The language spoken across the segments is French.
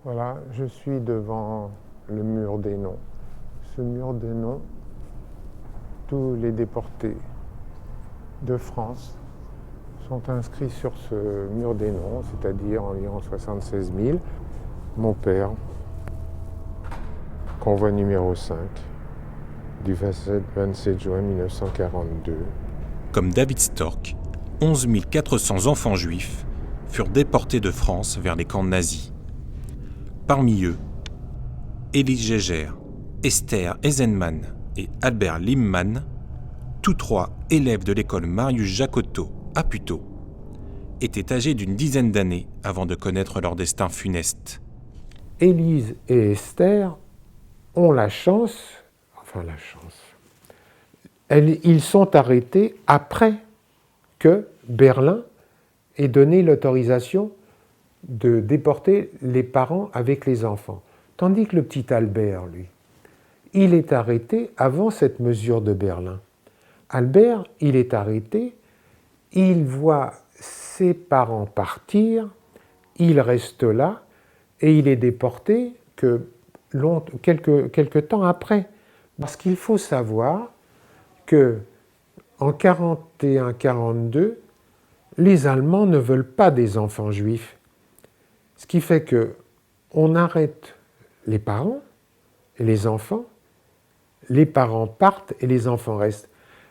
Voilà, je suis devant le mur des noms. Ce mur des noms, tous les déportés de France sont inscrits sur ce mur des noms, c'est-à-dire environ 76 000. Mon père, convoi numéro 5, du 27 juin 1942. Comme David Storck, 11 400 enfants juifs furent déportés de France vers les camps nazis. Parmi eux, Elie Geiger, Esther Eisenman et Albert Liebman, tous trois élèves de l'école Marius Jacotot à Puteaux, étaient âgés d'une dizaine d'années avant de connaître leur destin funeste. Élise et Esther ont la chance, ils sont arrêtés après que Berlin ait donné l'autorisation de déporter les parents avec les enfants. Tandis que le petit Albert, lui, il est arrêté avant cette mesure de Berlin. Albert, il est arrêté, il voit ses parents partir, il reste là et il est déporté quelques temps après. Parce qu'il faut savoir que en 41-42, les Allemands ne veulent pas des enfants juifs. Ce qui fait qu'on arrête les parents et les enfants, les parents partent et les enfants restent.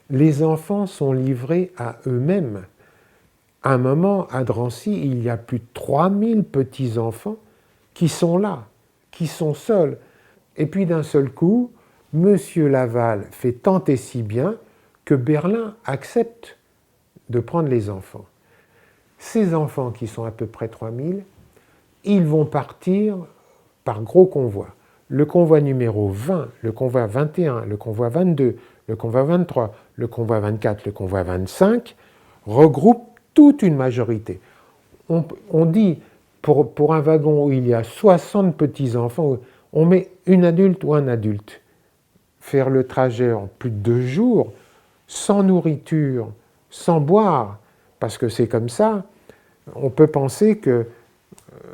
Les enfants sont livrés à eux-mêmes. À un moment, à Drancy, il y a plus de 3000 petits-enfants qui sont là, qui sont seuls. Et puis d'un seul coup, M. Laval fait tant et si bien que Berlin accepte de prendre les enfants. Ces enfants, qui sont à peu près 3000, ils vont partir par gros convois. Le convoi numéro 20, le convoi 21, le convoi 22, le convoi 23, le convoi 24, le convoi 25 regroupent toute une majorité. On dit, pour un wagon où il y a 60 petits-enfants, on met une adulte ou un adulte. Faire le trajet en plus de 2 jours, sans nourriture, sans boire, parce que c'est comme ça, on peut penser que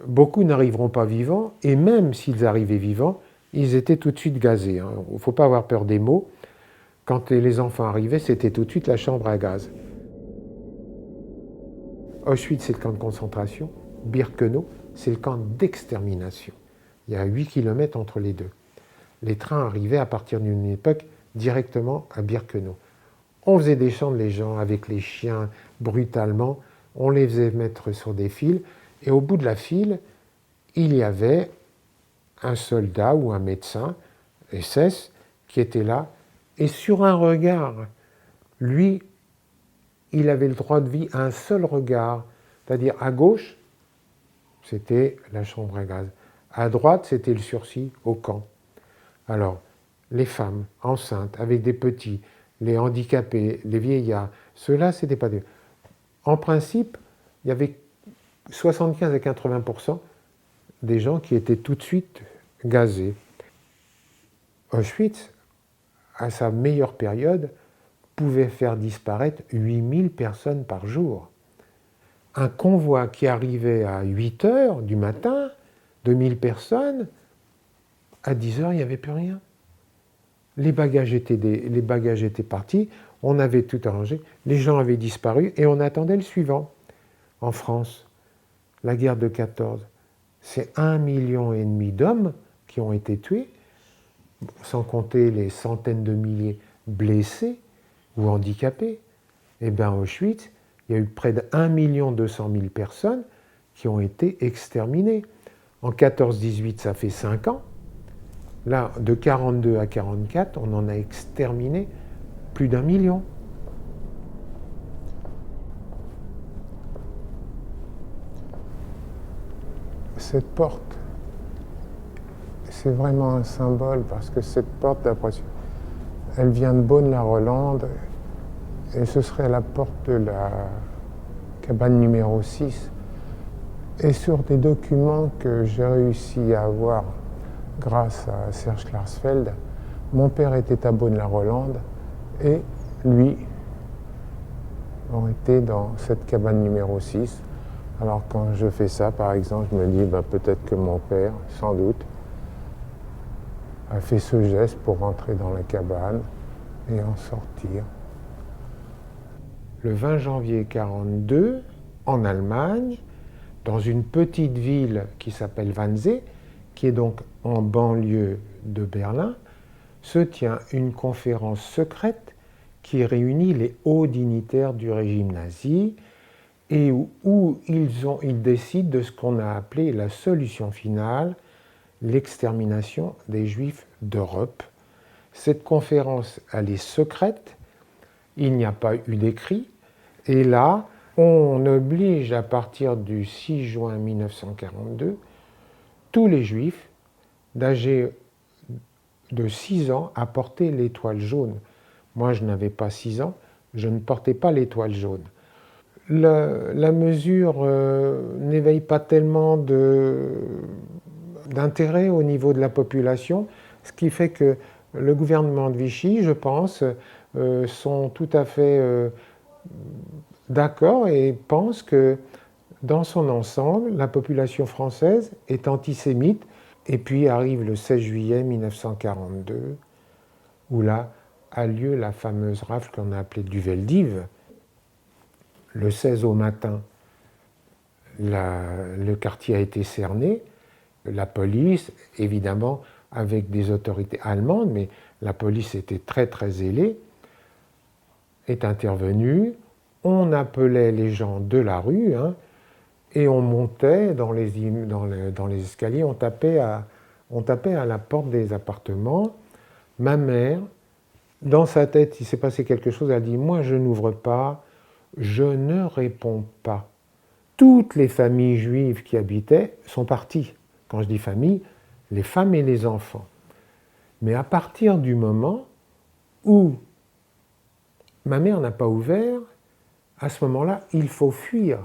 beaucoup n'arriveront pas vivants, et même s'ils arrivaient vivants, ils étaient tout de suite gazés. Il ne faut pas avoir peur des mots. Quand les enfants arrivaient, c'était tout de suite la chambre à gaz. Auschwitz, c'est le camp de concentration. Birkenau, c'est le camp d'extermination. Il y a 8 km entre les deux. Les trains arrivaient à partir d'une époque directement à Birkenau. On faisait descendre les gens avec les chiens brutalement, on les faisait mettre sur des fils, et au bout de la file, il y avait un soldat ou un médecin, SS, qui était là, et sur un regard, lui, il avait le droit de vie à un seul regard, c'est-à-dire à gauche, c'était la chambre à gaz, à droite, c'était le sursis au camp. Alors, les femmes enceintes, avec des petits, les handicapés, les vieillards, ceux-là, c'était pas des... En principe, il y avait 75 à 80% des gens qui étaient tout de suite gazés. Auschwitz, à sa meilleure période, pouvait faire disparaître 8000 personnes par jour. Un convoi qui arrivait à 8 heures du matin, 2000 personnes, à 10 heures, il n'y avait plus rien. Les bagages étaient partis, on avait tout arrangé, les gens avaient disparu et on attendait le suivant. En France, la guerre de 14, c'est 1,5 million d'hommes qui ont été tués, sans compter les centaines de milliers blessés ou handicapés. Et bien, à Auschwitz, il y a eu près de 1 200 000 personnes qui ont été exterminées. En 14-18, ça fait 5 ans. Là, de 42 à 44, on en a exterminé plus d'1 million. Cette porte, c'est vraiment un symbole parce que cette porte, elle vient de Beaune-la-Rolande et ce serait la porte de la cabane numéro 6. Et sur des documents que j'ai réussi à avoir grâce à Serge Klarsfeld, mon père était à Beaune-la-Rolande et lui aurait été dans cette cabane numéro 6. Alors quand je fais ça, par exemple, je me dis peut-être que mon père, sans doute, a fait ce geste pour rentrer dans la cabane et en sortir. Le 20 janvier 1942, en Allemagne, dans une petite ville qui s'appelle Wannsee, qui est donc en banlieue de Berlin, se tient une conférence secrète qui réunit les hauts dignitaires du régime nazi et où ils décident de ce qu'on a appelé la solution finale, l'extermination des Juifs d'Europe. Cette conférence, elle est secrète, il n'y a pas eu d'écrit, et là, on oblige à partir du 6 juin 1942 tous les Juifs d'âge de 6 ans à porter l'étoile jaune. Moi, je n'avais pas 6 ans, je ne portais pas l'étoile jaune. La mesure n'éveille pas tellement d'intérêt au niveau de la population, ce qui fait que le gouvernement de Vichy, je pense, sont tout à fait d'accord et pensent que dans son ensemble, la population française est antisémite. Et puis arrive le 16 juillet 1942, où là a lieu la fameuse rafle qu'on a appelée du Veldiv. Le 16 au matin, le quartier a été cerné. La police, évidemment, avec des autorités allemandes, mais la police était très très zélée, est intervenue. On appelait les gens de la rue, et on montait dans les escaliers, on tapait à la porte des appartements. Ma mère, dans sa tête, il s'est passé quelque chose, elle a dit « Moi, je n'ouvre pas, je ne réponds pas ». Toutes les familles juives qui habitaient sont parties. Quand je dis famille, les femmes et les enfants. Mais à partir du moment où ma mère n'a pas ouvert, à ce moment-là, il faut fuir.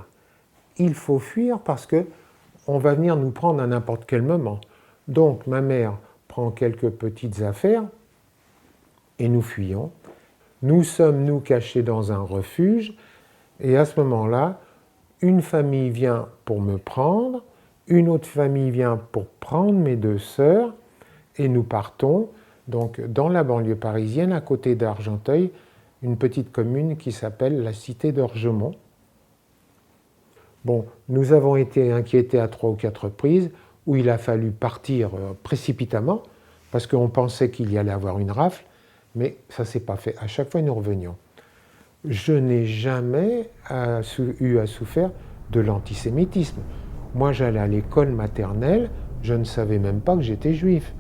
Il faut fuir parce qu'on va venir nous prendre à n'importe quel moment. Donc ma mère prend quelques petites affaires et nous fuyons. Nous sommes, nous, cachés dans un refuge et à ce moment-là, une famille vient pour me prendre, une autre famille vient pour prendre mes 2 sœurs et nous partons donc dans la banlieue parisienne, à côté d'Argenteuil, une petite commune qui s'appelle la cité d'Orgemont. Bon, nous avons été inquiétés à 3 ou 4 reprises, où il a fallu partir précipitamment, parce qu'on pensait qu'il y allait avoir une rafle, mais ça ne s'est pas fait. À chaque fois, nous revenions. Je n'ai jamais eu à souffrir de l'antisémitisme. Moi, j'allais à l'école maternelle, je ne savais même pas que j'étais juif.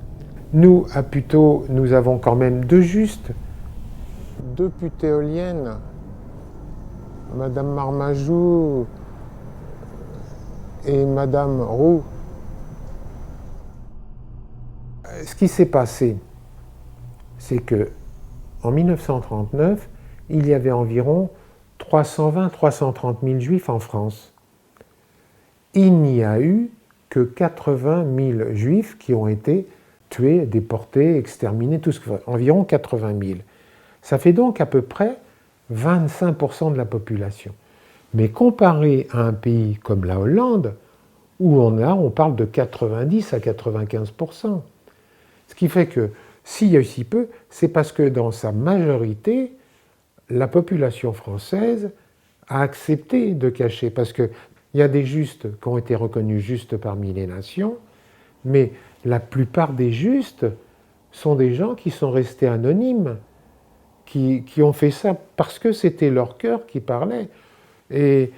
Nous, à Puteaux, nous avons quand même 2 justes, 2 putéoliennes, Madame Marmajou et Madame Roux. Ce qui s'est passé, c'est que en 1939, il y avait environ 320-330 000 juifs en France. Il n'y a eu que 80 000 juifs qui ont été tués, déportés, exterminés, tout ce que environ 80 000. Ça fait donc à peu près 25% de la population. Mais comparé à un pays comme la Hollande, où on parle de 90 à 95%. Ce qui fait que s'il y a eu si peu, c'est parce que dans sa majorité, la population française a accepté de cacher. Parce qu'il y a des justes qui ont été reconnus justes parmi les nations, mais la plupart des justes sont des gens qui sont restés anonymes, qui ont fait ça parce que c'était leur cœur qui parlait. Et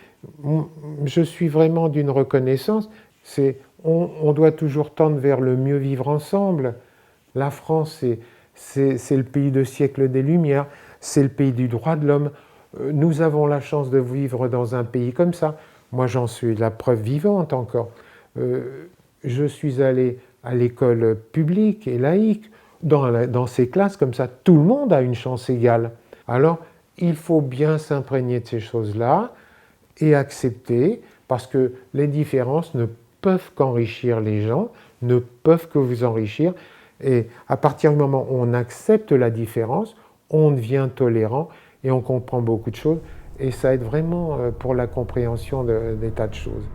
je suis vraiment d'une reconnaissance, on doit toujours tendre vers le mieux vivre ensemble. La France, c'est le pays de siècle des Lumières, c'est le pays du droit de l'homme. Nous avons la chance de vivre dans un pays comme ça. Moi, j'en suis la preuve vivante encore. Je suis allé à l'école publique et laïque. Dans ces classes comme ça, tout le monde a une chance égale. Alors, il faut bien s'imprégner de ces choses-là et accepter, parce que les différences ne peuvent qu'enrichir les gens, ne peuvent que vous enrichir. Et à partir du moment où on accepte la différence, on devient tolérant et on comprend beaucoup de choses. et ça aide vraiment pour la compréhension des tas de choses.